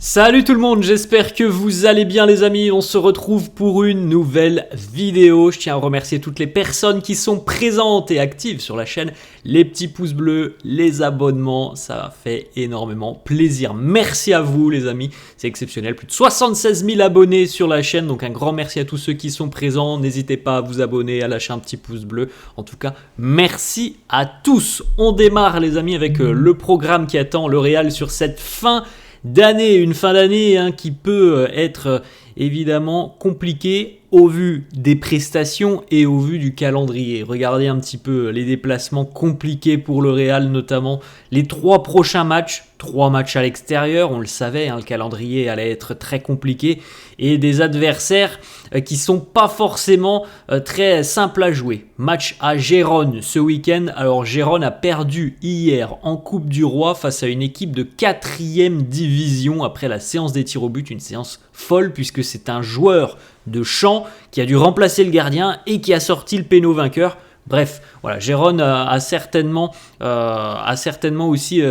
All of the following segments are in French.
Salut tout le monde, j'espère que vous allez bien les amis, on se retrouve pour une nouvelle vidéo. Je tiens à remercier toutes les personnes qui sont présentes et actives sur la chaîne, les petits pouces bleus, les abonnements, ça fait énormément plaisir. Merci à vous les amis, c'est exceptionnel, plus de 76 000 abonnés sur la chaîne, donc un grand merci à tous ceux qui sont présents. N'hésitez pas à vous abonner, à lâcher un petit pouce bleu, en tout cas merci à tous. On démarre les amis avec le programme qui attend le Real sur cette fin d'année, une fin d'année qui peut être évidemment compliquée au vu des prestations et au vu du calendrier. Regardez un petit peu les déplacements compliqués pour le Real, notamment les 3 prochains matchs. 3 matchs à l'extérieur, on le savait, le calendrier allait être très compliqué et des adversaires qui sont pas forcément très simples à jouer. Match à Gérone ce week-end. Alors Gérone a perdu hier en Coupe du Roi face à une équipe de 4e division après la séance des tirs au but, une séance folle puisque c'est un joueur de champ qui a dû remplacer le gardien et qui a sorti le péno vainqueur. Bref, voilà, Gérone a certainement aussi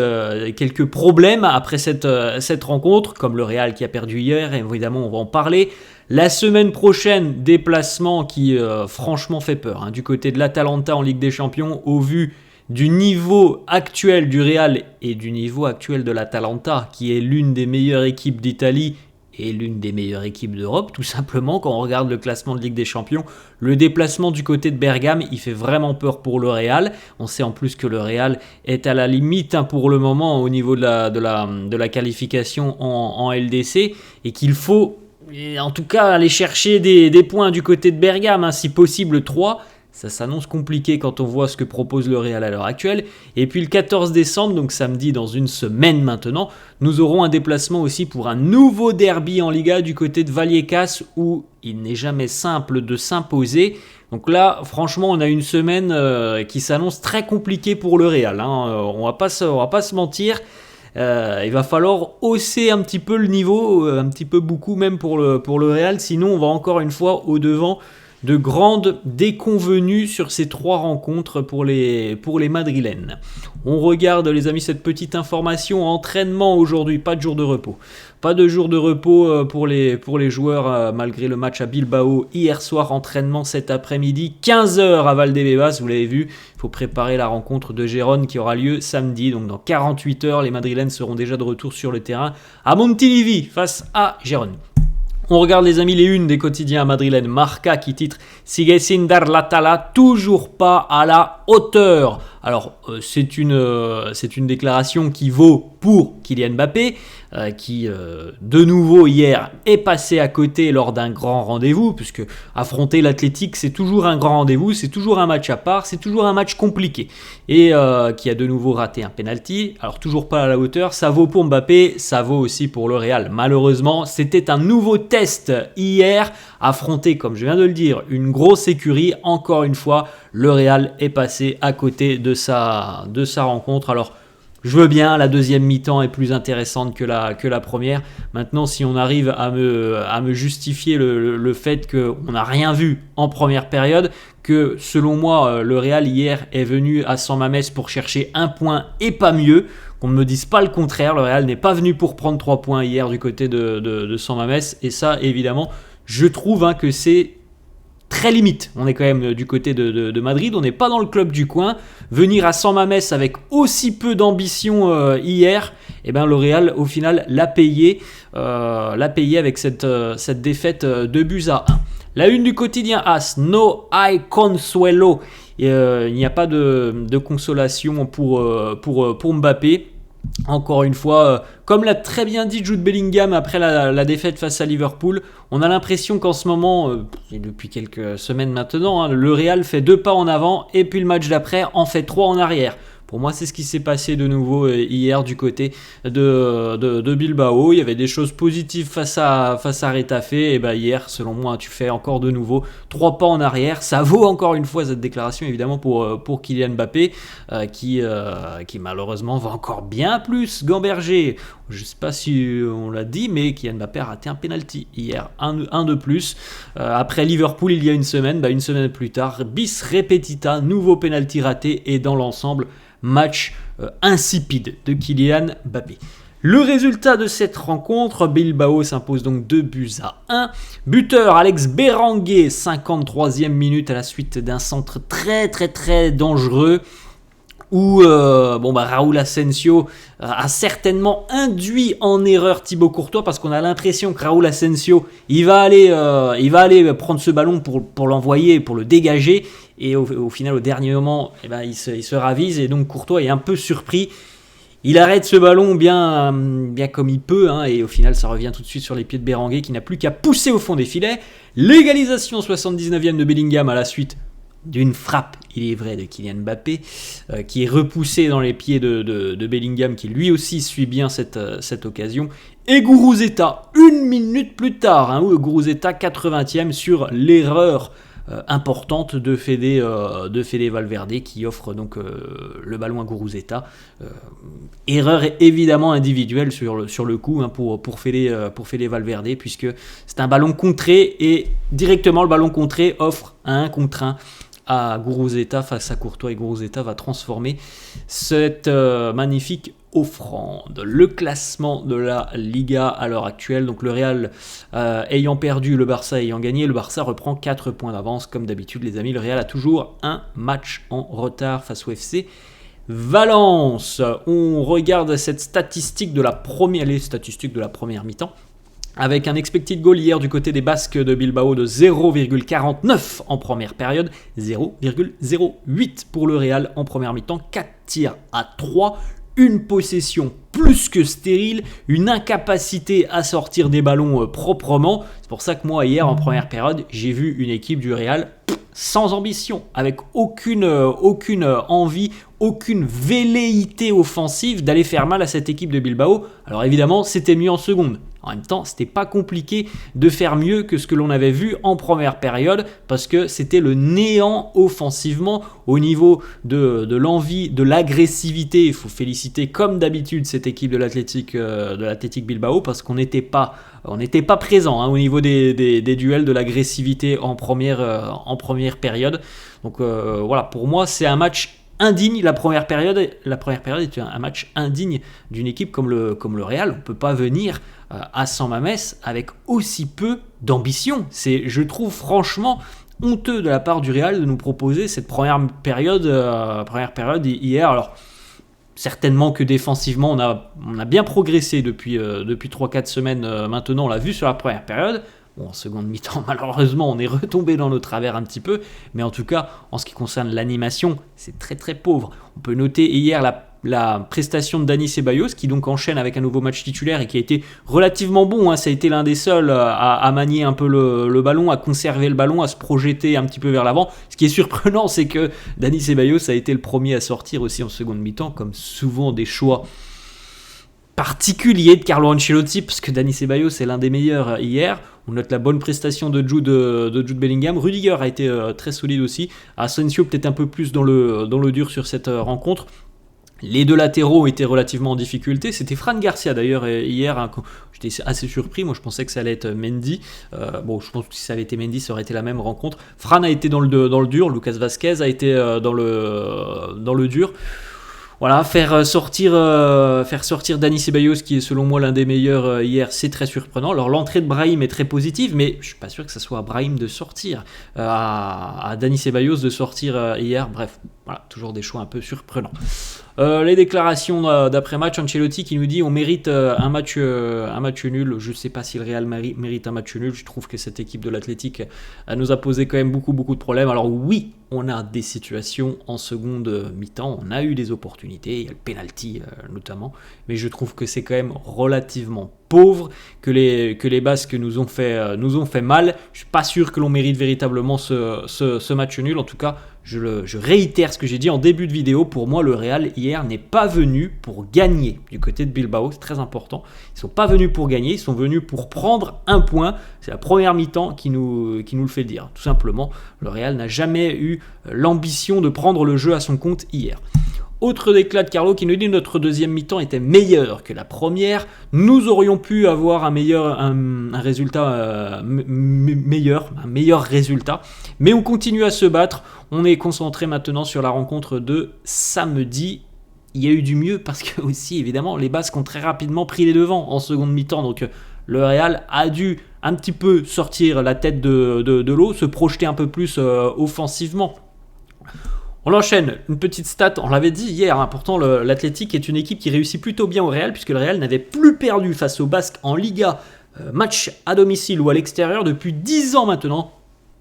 quelques problèmes après cette rencontre, comme le Real qui a perdu hier, et évidemment on va en parler. La semaine prochaine, déplacement qui franchement fait peur, du côté de l'Atalanta en Ligue des Champions, au vu du niveau actuel du Real et du niveau actuel de l'Atalanta, qui est l'une des meilleures équipes d'Italie et l'une des meilleures équipes d'Europe, tout simplement. Quand on regarde le classement de Ligue des Champions, le déplacement du côté de Bergame, il fait vraiment peur pour le Real. On sait en plus que le Real est à la limite pour le moment au niveau de la qualification en LDC et qu'il faut en tout cas aller chercher des points du côté de Bergame, si possible 3. Ça s'annonce compliqué quand on voit ce que propose le Real à l'heure actuelle. Et puis le 14 décembre, donc samedi dans une semaine maintenant, nous aurons un déplacement aussi pour un nouveau derby en Liga du côté de Vallecas où il n'est jamais simple de s'imposer. Donc là, franchement, on a une semaine qui s'annonce très compliquée pour le Real. On va pas se mentir. Il va falloir hausser un petit peu le niveau, un petit peu beaucoup même pour le Real. Sinon, on va encore une fois au-devant de grandes déconvenues sur ces 3 rencontres pour les Madrilènes. On regarde les amis cette petite information. Entraînement aujourd'hui, pas de jour de repos. Pas de jour de repos pour les joueurs malgré le match à Bilbao hier soir. Entraînement cet après-midi, 15h à Valdebebas, vous l'avez vu. Il faut préparer la rencontre de Gérone qui aura lieu samedi. Donc dans 48 heures, les Madrilènes seront déjà de retour sur le terrain à Montilivi face à Gérone. On regarde les amis les unes des quotidiens madrilènes. Marca qui titre « Sigue sin dar la talla », toujours pas à la hauteur. Alors c'est une déclaration qui vaut pour Kylian Mbappé, qui de nouveau hier est passé à côté lors d'un grand rendez-vous, puisque affronter l'Athletic c'est toujours un grand rendez-vous, c'est toujours un match à part, c'est toujours un match compliqué, et qui a de nouveau raté un penalty. Alors toujours pas à la hauteur, ça vaut pour Mbappé, ça vaut aussi pour le Real. Malheureusement, c'était un nouveau test hier, affronter, comme je viens de le dire, une grosse écurie. Encore une fois, le Real est passé à côté de sa rencontre. Alors je veux bien, la deuxième mi-temps est plus intéressante que la première. Maintenant, si on arrive à me justifier le fait qu'on n'a rien vu en première période, que selon moi, le Real hier est venu à San Mamés pour chercher un point et pas mieux, qu'on ne me dise pas le contraire, le Real n'est pas venu pour prendre 3 points hier du côté de San Mamés, et ça, évidemment, je trouve que c'est très limite. On est quand même du côté de Madrid, on n'est pas dans le club du coin. Venir à San Mamés avec aussi peu d'ambition hier, le Real au final l'a payé avec cette défaite 2-1. La une du quotidien AS, no hay consuelo. Il n'y a pas de consolation pour Mbappé. Encore une fois, comme l'a très bien dit Jude Bellingham après la défaite face à Liverpool, on a l'impression qu'en ce moment, et depuis quelques semaines maintenant, le Real fait 2 pas en avant et puis le match d'après en fait 3 en arrière. Pour moi, c'est ce qui s'est passé de nouveau hier du côté de Bilbao. Il y avait des choses positives face à Retafe. Et hier, selon moi, tu fais encore de nouveau 3 pas en arrière. Ça vaut encore une fois cette déclaration, évidemment, pour Kylian Mbappé, qui malheureusement va encore bien plus gamberger. Je ne sais pas si on l'a dit, mais Kylian Mbappé a raté un penalty hier, un de plus. Après Liverpool, il y a une semaine plus tard, bis repetita, nouveau penalty raté, et dans l'ensemble, match insipide de Kylian Mbappé. Le résultat de cette rencontre, Bilbao s'impose donc 2-1. Buteur Alex Berenguer, 53e minute à la suite d'un centre très dangereux où Raúl Asensio a certainement induit en erreur Thibaut Courtois parce qu'on a l'impression que Raúl Asensio il va aller prendre ce ballon pour l'envoyer, pour le dégager, et au final au dernier moment il se ravise, et donc Courtois est un peu surpris. Il arrête ce ballon bien comme il peut, et au final ça revient tout de suite sur les pieds de Berenguer qui n'a plus qu'à pousser au fond des filets. L'égalisation 79e de Bellingham à la suite d'une frappe, il est vrai, de Kylian Mbappé, qui est repoussée dans les pieds de Bellingham, qui lui aussi suit bien cette occasion. Et Guruzeta, une minute plus tard, Guruzeta 80e sur l'erreur importante de Fede Valverde, qui offre donc le ballon à Guruzeta. Erreur évidemment individuelle sur le coup, pour Fede Valverde, puisque c'est un ballon contré, et directement le ballon contré offre un 1 contre 1 à Guruzeta face à Courtois, et Guruzeta va transformer cette magnifique offrande. Le classement de la Liga à l'heure actuelle, donc le Real ayant perdu, le Barça ayant gagné, le Barça reprend 4 points d'avance comme d'habitude les amis. Le Real a toujours un match en retard face au FC Valence. On regarde cette statistique les statistiques de la première mi-temps, avec un expected goal hier du côté des Basques de Bilbao de 0,49 en première période, 0,08 pour le Real en première mi-temps, 4 tirs à 3, une possession plus que stérile, une incapacité à sortir des ballons proprement. C'est pour ça que moi hier en première période, j'ai vu une équipe du Real sans ambition, avec aucune envie, aucune velléité offensive d'aller faire mal à cette équipe de Bilbao. Alors évidemment, c'était mieux en seconde. En même temps, c'était pas compliqué de faire mieux que ce que l'on avait vu en première période, parce que c'était le néant offensivement au niveau de l'envie, de l'agressivité. Il faut féliciter comme d'habitude cette équipe de l'Athletic Bilbao, parce qu'on n'était pas présent au niveau des duels, de l'agressivité en première période. Donc voilà, pour moi c'est un match indigne. La première période est un match indigne d'une équipe comme le Real. On ne peut pas venir à San Mamés avec aussi peu d'ambition. Je trouve franchement honteux de la part du Real de nous proposer cette première période hier. Alors certainement que défensivement on a bien progressé depuis 3-4 semaines maintenant, on l'a vu sur la première période. Bon, en seconde mi-temps, malheureusement, on est retombé dans nos travers un petit peu. Mais en tout cas, en ce qui concerne l'animation, c'est très pauvre. On peut noter hier la prestation de Dani Ceballos, qui donc enchaîne avec un nouveau match titulaire et qui a été relativement bon. Ça a été l'un des seuls à manier un peu le ballon, à conserver le ballon, à se projeter un petit peu vers l'avant. Ce qui est surprenant, c'est que Dani Ceballos a été le premier à sortir aussi en seconde mi-temps, comme souvent des choix particulier de Carlo Ancelotti, parce que Dani Ceballos est l'un des meilleurs hier. On note la bonne prestation de Jude Bellingham. Rudiger a été très solide aussi. Asensio peut-être un peu plus dans le dur sur cette rencontre. Les deux latéraux ont été relativement en difficulté. C'était Fran Garcia d'ailleurs hier. J'étais assez surpris. Moi je pensais que ça allait être Mendy. Je pense que si ça avait été Mendy, ça aurait été la même rencontre. Fran a été dans le dur. Lucas Vazquez a été dans le dur. Voilà, faire sortir Dani Ceballos, qui est selon moi l'un des meilleurs hier, c'est très surprenant. Alors l'entrée de Brahim est très positive, mais je suis pas sûr que ce soit à Brahim de sortir, à Dani Ceballos de sortir hier. Bref, voilà, toujours des choix un peu surprenants. Les déclarations d'après-match, Ancelotti qui nous dit on mérite un match nul. Je ne sais pas si le Real mérite un match nul. Je trouve que cette équipe de l'Athletic nous a posé quand même beaucoup de problèmes. Alors oui, on a des situations en seconde mi-temps, on a eu des opportunités, il y a le penalty notamment, mais je trouve que c'est quand même relativement pauvre, que les Basques nous ont fait mal. Je suis pas sûr que l'on mérite véritablement ce match nul. En tout cas, je réitère ce que j'ai dit en début de vidéo. Pour moi, le Real hier n'est pas venu pour gagner du côté de Bilbao. C'est très important. Ils sont pas venus pour gagner, ils sont venus pour prendre un point. C'est la première mi-temps qui nous le fait dire. Tout simplement, le Real n'a jamais eu l'ambition de prendre le jeu à son compte hier. Autre déclat de Carlo qui nous dit notre deuxième mi-temps était meilleure que la première. Nous aurions pu avoir un meilleur résultat. Mais on continue à se battre. On est concentré maintenant sur la rencontre de samedi. il y a eu du mieux parce que aussi évidemment les Basques ont très rapidement pris les devants en seconde mi-temps, donc le Real a dû un petit peu sortir la tête de l'eau, se projeter un peu plus offensivement. On enchaîne, une petite stat, on l'avait dit hier, hein, pourtant l'Athletic est une équipe qui réussit plutôt bien au Real puisque le Real n'avait plus perdu face aux Basques en Liga, match à domicile ou à l'extérieur depuis 10 ans maintenant.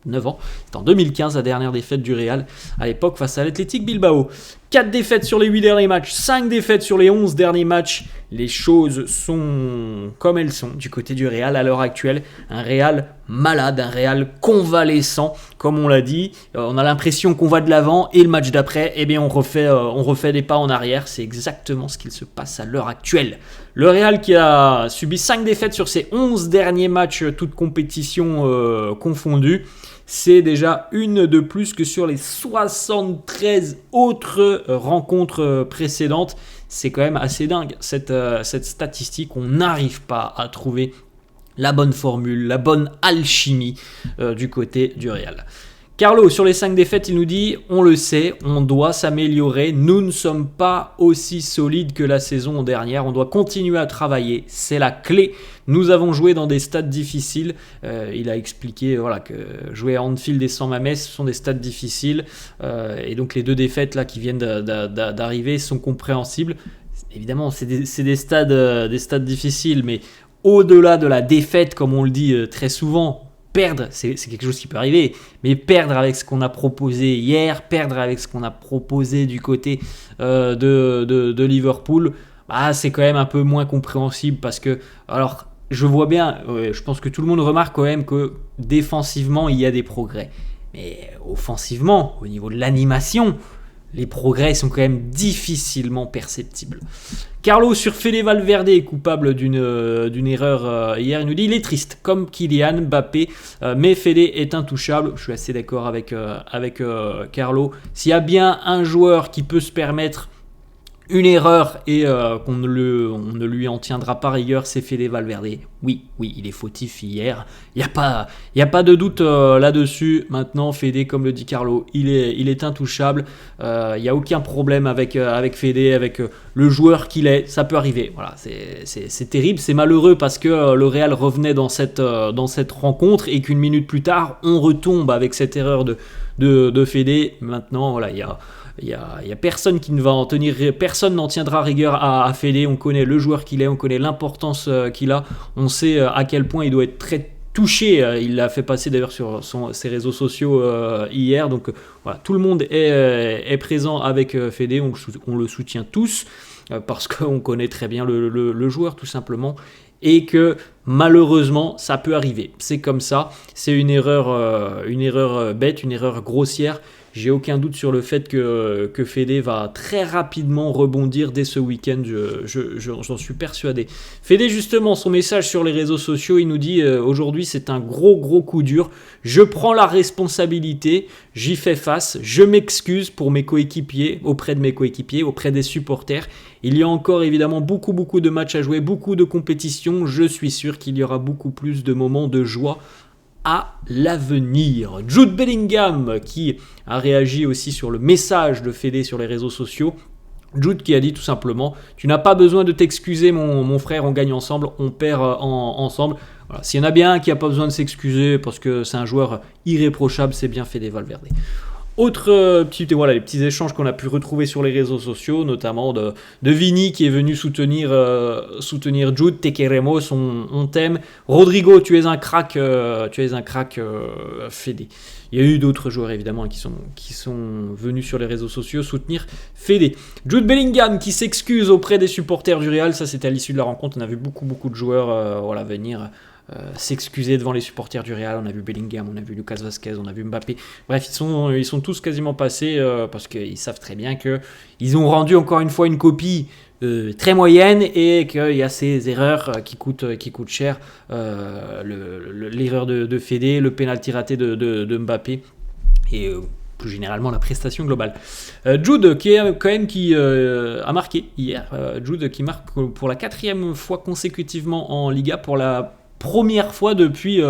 9 ans, c'est en 2015 la dernière défaite du Real à l'époque face à l'Athletic Bilbao. 4 défaites sur les 8 derniers matchs, 5 défaites sur les 11 derniers matchs. Les choses sont comme elles sont du côté du Real à l'heure actuelle. Un Real malade, un Real convalescent, comme on l'a dit. On a l'impression qu'on va de l'avant et le match d'après, eh bien on refait des pas en arrière. C'est exactement ce qu'il se passe à l'heure actuelle. Le Real qui a subi 5 défaites sur ses 11 derniers matchs, toutes compétitions confondues. C'est déjà une de plus que sur les 73 autres rencontres précédentes. C'est quand même assez dingue cette statistique. On n'arrive pas à trouver la bonne formule, la bonne alchimie du côté du Real. Carlo, sur les 5 défaites, il nous dit « On le sait, on doit s'améliorer. Nous ne sommes pas aussi solides que la saison dernière. On doit continuer à travailler. C'est la clé. Nous avons joué dans des stades difficiles. » Il a expliqué que jouer à Anfield et San Mamés, ce sont des stades difficiles. Et donc les 2 défaites là, qui viennent d'arriver sont compréhensibles. Évidemment, c'est des stades difficiles, mais au-delà de la défaite, comme on le dit très souvent, perdre, c'est quelque chose qui peut arriver, mais perdre avec ce qu'on a proposé hier, perdre avec ce qu'on a proposé du côté de Liverpool, c'est quand même un peu moins compréhensible parce que, alors, je vois bien, je pense que tout le monde remarque quand même que défensivement, il y a des progrès. Mais offensivement, au niveau de l'animation, les progrès sont quand même difficilement perceptibles. Carlo sur Fede Valverde est coupable d'une erreur hier. Il nous dit il est triste comme Kylian Mbappé, mais Fede est intouchable. Je suis assez d'accord avec Carlo. S'il y a bien un joueur qui peut se permettre une erreur et qu'on ne lui en tiendra pas rigueur, c'est Fede Valverde. Oui, il est fautif hier. Il n'y a pas de doute là-dessus. Maintenant, Fede, comme le dit Carlo, il est intouchable. Il n'y a aucun problème avec Fede, avec le joueur qu'il est. Ça peut arriver. Voilà, c'est terrible, c'est malheureux parce que le Real revenait dans cette rencontre et qu'une minute plus tard, on retombe avec cette erreur de Fede. Maintenant, voilà, il y a personne qui ne va en tenir, personne n'en tiendra rigueur à Fede. On connaît le joueur qu'il est, on connaît l'importance qu'il a, on sait à quel point il doit être très touché. Il l'a fait passer d'ailleurs sur ses réseaux sociaux hier. Donc voilà, tout le monde est présent avec Fede, on le soutient tous parce qu'on connaît très bien le joueur tout simplement. Et que malheureusement ça peut arriver, c'est comme ça, c'est une erreur bête, une erreur grossière. J'ai aucun doute sur le fait que Fede va très rapidement rebondir dès ce week-end, j'en suis persuadé. Fede justement, son message sur les réseaux sociaux, il nous dit aujourd'hui c'est un gros coup dur, je prends la responsabilité, j'y fais face, je m'excuse pour mes coéquipiers, auprès de mes coéquipiers, auprès des supporters. Il y a encore évidemment beaucoup de matchs à jouer, beaucoup de compétitions, je suis sûr qu'il y aura beaucoup plus de moments de joie à l'avenir. Jude Bellingham qui a réagi aussi sur le message de Fede sur les réseaux sociaux. Jude qui a dit tout simplement « Tu n'as pas besoin de t'excuser mon frère, on gagne ensemble, on perd ensemble. » Voilà. S'il y en a bien un qui n'a pas besoin de s'excuser parce que c'est un joueur irréprochable, c'est bien Fede Valverde. Autre les petits échanges qu'on a pu retrouver sur les réseaux sociaux, notamment de Vini qui est venu soutenir Jude. Te queremos, on t'aime. Rodrigo, tu es un crack, Fede. Il y a eu d'autres joueurs évidemment qui sont venus sur les réseaux sociaux soutenir Fede. Jude Bellingham qui s'excuse auprès des supporters du Real, ça c'était à l'issue de la rencontre. On a vu beaucoup de joueurs venir s'excuser devant les supporters du Real. On a vu Bellingham, on a vu Lucas Vazquez, on a vu Mbappé. Bref, ils sont tous quasiment passés parce qu'ils savent très bien qu'ils ont rendu encore une fois une copie très moyenne et qu'il y a ces erreurs qui coûtent cher. L'erreur de Fede, le penalty raté de Mbappé et plus généralement la prestation globale. Jude qui a marqué hier. Jude qui marque pour la 4e fois consécutivement en Liga pour la première fois depuis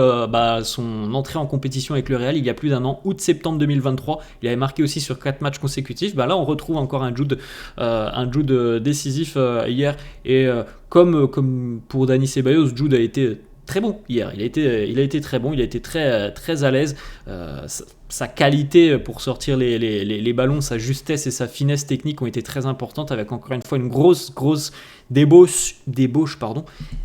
son entrée en compétition avec le Real il y a plus d'un an, août-septembre 2023. Il avait marqué aussi sur 4 matchs consécutifs. Là, on retrouve encore un Jude décisif hier. Et comme pour Dani Ceballos, Jude a été très bon hier. Il a été très bon, il a été très, très à l'aise. Sa qualité pour sortir les ballons, sa justesse et sa finesse technique ont été très importantes, avec encore une fois une grosse débauche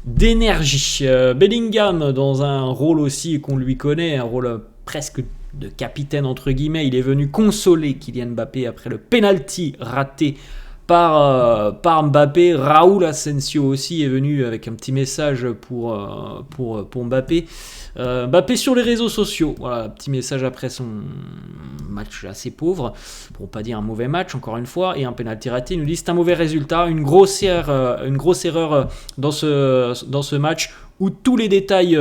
d'énergie. Bellingham dans un rôle aussi qu'on lui connaît, un rôle presque de capitaine entre guillemets. Il est venu consoler Kylian Mbappé après le penalty raté par Mbappé. Raúl Asensio aussi est venu avec un petit message pour Mbappé. Mbappé sur les réseaux sociaux, voilà, petit message après son match assez pauvre, pour pas dire un mauvais match encore une fois, et un penalty raté. Il nous dit c'est un mauvais résultat, une grosse erreur dans ce match où tous les détails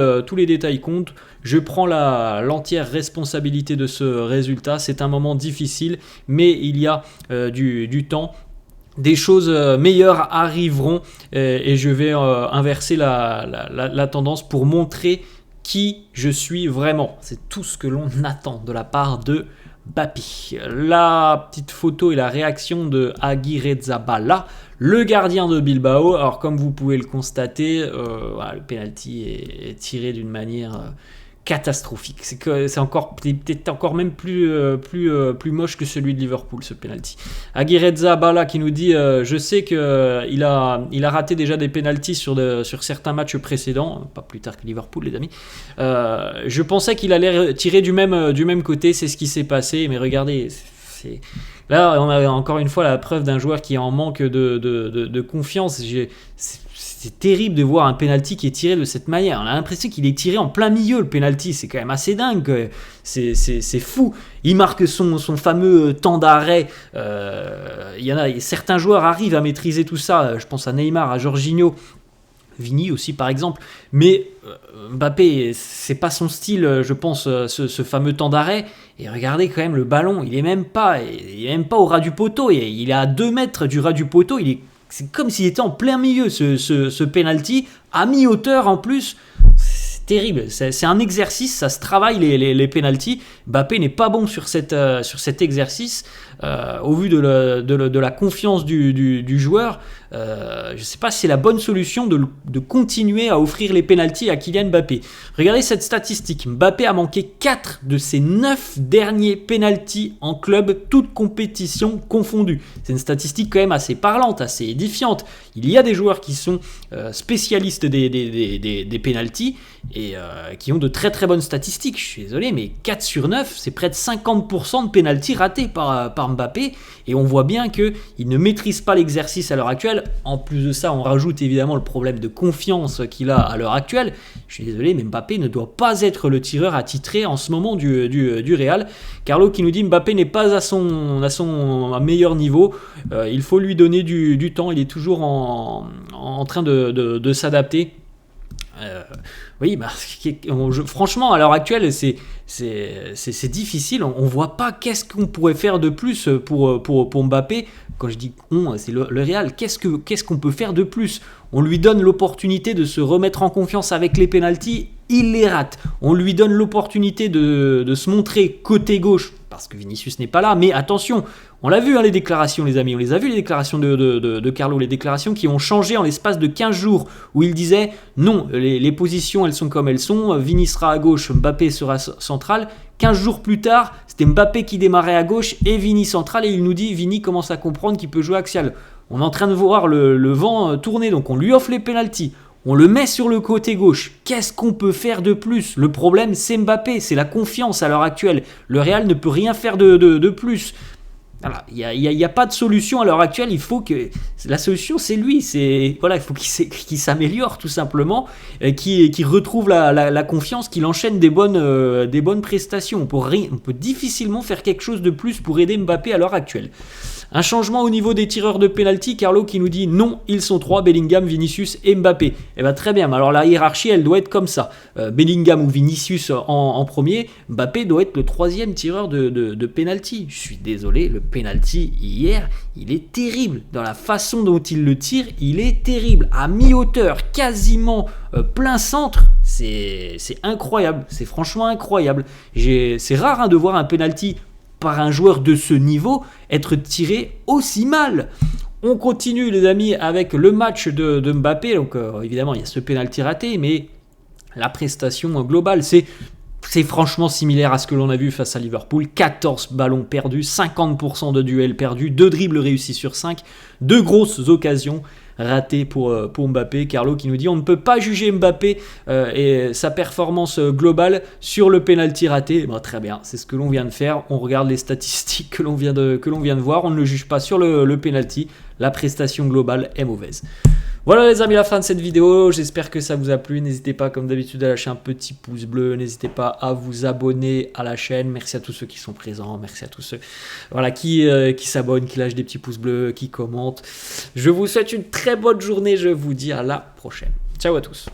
comptent. Je prends l'entière responsabilité de ce résultat. C'est un moment difficile, mais il y a du temps. Des choses meilleures arriveront et je vais inverser la tendance pour montrer qui je suis vraiment. C'est tout ce que l'on attend de la part de Mbappé. La petite photo et la réaction de Aguirrezabala, le gardien de Bilbao. Alors comme vous pouvez le constater, le penalty est tiré d'une manière catastrophique. C'est peut-être encore même plus moche que celui de Liverpool, ce penalty. Aguirrezabala qui nous dit je sais qu'il a raté déjà des penaltys sur certains matchs précédents, pas plus tard que Liverpool les amis. Je pensais qu'il allait tirer du même côté, c'est ce qui s'est passé, mais regardez, là on a encore une fois la preuve d'un joueur qui est en manque de confiance. C'est terrible de voir un penalty qui est tiré de cette manière. On a l'impression qu'il est tiré en plein milieu, le penalty. C'est quand même assez dingue. C'est fou. Il marque son fameux temps d'arrêt. Certains joueurs arrivent à maîtriser tout ça. Je pense à Neymar, à Jorginho, Vini aussi par exemple. Mais Mbappé, c'est pas son style, je pense, ce fameux temps d'arrêt. Et regardez quand même le ballon. Il est même pas au ras du poteau. Il est à 2 mètres du ras du poteau. C'est comme s'il était en plein milieu, ce penalty, à mi-hauteur en plus. C'est terrible, c'est un exercice, ça se travaille les penalties. Mbappé n'est pas bon sur cet exercice, au vu de la confiance du joueur. Je ne sais pas si c'est la bonne solution de continuer à offrir les penalties à Kylian Mbappé. Regardez cette statistique. Mbappé a manqué 4 de ses 9 derniers penalties en club, toutes compétitions confondues. C'est une statistique quand même assez parlante, assez édifiante. Il y a des joueurs qui sont spécialistes des penalties et qui ont de très très bonnes statistiques. Je suis désolé, mais 4 sur 9, c'est près de 50% de penalties ratés par Mbappé. Et on voit bien qu'il ne maîtrise pas l'exercice à l'heure actuelle. En plus de ça, on rajoute évidemment le problème de confiance qu'il a à l'heure actuelle. Je suis désolé, mais Mbappé ne doit pas être le tireur attitré en ce moment du Real. Carlo qui nous dit Mbappé n'est pas à son meilleur niveau. Il faut lui donner du temps. Il est toujours en train de s'adapter. Oui, franchement, à l'heure actuelle, c'est difficile. On voit pas qu'est-ce qu'on pourrait faire de plus pour Mbappé. Quand je dis c'est le Real, qu'est-ce qu'on peut faire de plus? On lui donne l'opportunité de se remettre en confiance avec les pénaltys, il les rate. On lui donne l'opportunité de se montrer côté gauche, parce que Vinicius n'est pas là, mais attention, on l'a vu les déclarations les amis, on les a vu les déclarations de Carlo, les déclarations qui ont changé en l'espace de 15 jours, où il disait non, les positions elles sont comme elles sont, Vini sera à gauche, Mbappé sera central. 15 jours plus tard, c'était Mbappé qui démarrait à gauche et Vini central, et il nous dit Vini commence à comprendre qu'il peut jouer axial. On est en train de voir le vent tourner, donc on lui offre les pénaltys. On le met sur le côté gauche. Qu'est-ce qu'on peut faire de plus? Le problème, c'est Mbappé, c'est la confiance à l'heure actuelle. Le Real ne peut rien faire de plus. Voilà, il n'y a pas de solution à l'heure actuelle. Il faut que la solution, c'est lui. Il faut qu'il s'améliore tout simplement, qu'il retrouve la confiance, qu'il enchaîne des bonnes prestations. On peut difficilement faire quelque chose de plus pour aider Mbappé à l'heure actuelle. Un changement au niveau des tireurs de pénalty, Carlo qui nous dit non, ils sont 3, Bellingham, Vinicius et Mbappé. Eh bien très bien, alors la hiérarchie elle doit être comme ça. Bellingham ou Vinicius en premier, Mbappé doit être le 3e tireur de pénalty. Je suis désolé, le pénalty hier, il est terrible. Dans la façon dont il le tire, il est terrible. À mi-hauteur, quasiment plein centre, c'est incroyable, c'est franchement incroyable. C'est rare hein, de voir un penalty par un joueur de ce niveau être tiré aussi mal. On continue les amis avec le match de Mbappé, donc évidemment il y a ce penalty raté, mais la prestation globale c'est franchement similaire à ce que l'on a vu face à Liverpool. 14 ballons perdus, 50% de duels perdus, 2 dribbles réussis sur 5, 2 grosses occasions ratées pour Mbappé. Carlo qui nous dit on ne peut pas juger Mbappé et sa performance globale sur le penalty raté. Bon, très bien, c'est ce que l'on vient de faire. On regarde les statistiques que l'on vient de voir. On ne le juge pas sur le penalty. La prestation globale est mauvaise. Voilà les amis, la fin de cette vidéo, j'espère que ça vous a plu, n'hésitez pas comme d'habitude à lâcher un petit pouce bleu, n'hésitez pas à vous abonner à la chaîne, merci à tous ceux qui sont présents, merci à tous ceux voilà, qui s'abonnent, qui lâchent des petits pouces bleus, qui commentent. Je vous souhaite une très bonne journée, je vous dis à la prochaine. Ciao à tous.